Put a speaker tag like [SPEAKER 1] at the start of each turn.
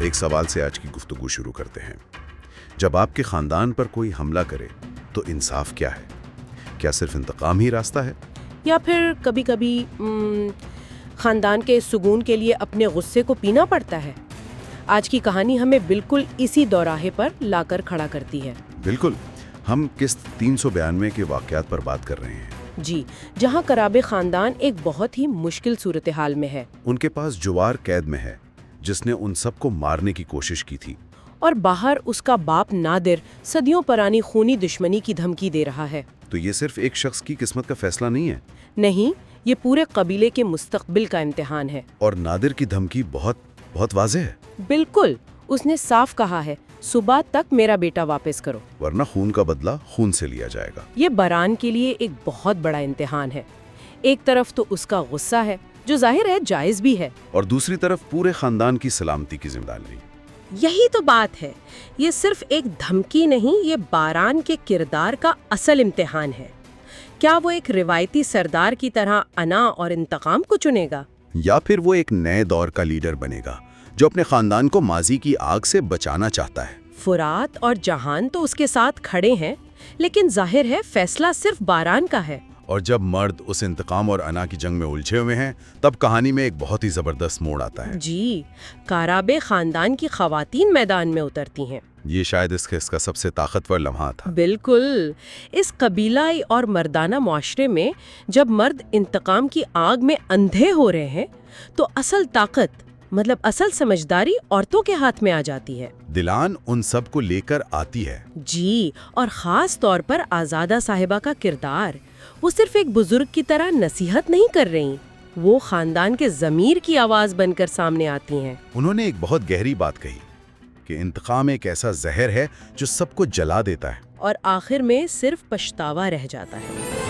[SPEAKER 1] ایک سوال سے آج کی گفتگو شروع کرتے ہیں۔ جب آپ کے خاندان پر کوئی حملہ کرے تو انصاف کیا ہے؟ کیا صرف انتقام ہی راستہ ہے؟
[SPEAKER 2] یا پھر کبھی کبھی خاندان کے سکون کے لیے اپنے غصے کو پینا پڑتا ہے؟ آج کی کہانی ہمیں بالکل اسی دوراہے پر لا کر کھڑا کرتی ہے۔
[SPEAKER 1] بالکل، ہم قسط 392 کے واقعات پر بات کر رہے ہیں۔
[SPEAKER 2] جی، جہاں قرابے خاندان ایک بہت ہی مشکل صورتحال میں ہے۔
[SPEAKER 1] ان کے پاس جوار قید میں ہے جس نے ان سب کو مارنے کی کوشش کی تھی،
[SPEAKER 2] اور باہر اس کا باپ نادر صدیوں پرانی خونی دشمنی کی دھمکی دے رہا ہے۔
[SPEAKER 1] تو یہ صرف ایک شخص کی قسمت کا فیصلہ نہیں ہے؟
[SPEAKER 2] نہیں، یہ پورے قبیلے کے مستقبل کا امتحان ہے۔
[SPEAKER 1] اور نادر کی دھمکی بہت واضح ہے۔
[SPEAKER 2] بالکل، اس نے صاف کہا ہے، صبح تک میرا بیٹا واپس کرو
[SPEAKER 1] ورنہ خون کا بدلہ خون سے لیا جائے گا۔
[SPEAKER 2] یہ بران کے لیے ایک بہت بڑا امتحان ہے۔ ایک طرف تو اس کا غصہ ہے جو ظاہر ہے جائز بھی ہے،
[SPEAKER 1] اور دوسری طرف پورے خاندان کی سلامتی کی ذمہ داری۔
[SPEAKER 2] یہی تو بات ہے، یہ صرف ایک دھمکی نہیں، یہ باران کے کردار کا اصل امتحان ہے۔ کیا وہ ایک روایتی سردار کی طرح انا اور انتقام کو چنے گا،
[SPEAKER 1] یا پھر وہ ایک نئے دور کا لیڈر بنے گا جو اپنے خاندان کو ماضی کی آگ سے بچانا چاہتا ہے؟
[SPEAKER 2] فرات اور جہان تو اس کے ساتھ کھڑے ہیں، لیکن ظاہر ہے فیصلہ صرف باران کا ہے۔
[SPEAKER 1] اور جب مرد اس انتقام اور انا کی جنگ میں الجھے ہوئے ہیں، تب کہانی میں ایک بہت ہی زبردست موڑ آتا ہے۔
[SPEAKER 2] جی، کارابے خاندان کی خواتین میدان میں اترتی ہیں۔
[SPEAKER 1] یہ شاید اس قصے کا سب سے طاقتور لمحہ تھا۔
[SPEAKER 2] بالکل، اس قبیلائی اور مردانہ معاشرے میں جب مرد انتقام کی آگ میں اندھے ہو رہے ہیں تو اصل طاقت، مطلب اصل سمجھداری عورتوں کے ہاتھ میں آ جاتی ہے۔
[SPEAKER 1] دلان ان سب کو لے کر آتی ہے۔
[SPEAKER 2] جی، اور خاص طور پر آزادہ صاحبہ کا کردار، وہ صرف ایک بزرگ کی طرح نصیحت نہیں کر رہی، وہ خاندان کے ضمیر کی آواز بن کر سامنے آتی ہیں۔
[SPEAKER 1] انہوں نے ایک بہت گہری بات کہی کہ انتقام ایک ایسا زہر ہے جو سب کو جلا دیتا ہے،
[SPEAKER 2] اور آخر میں صرف پچھتاوا رہ جاتا ہے۔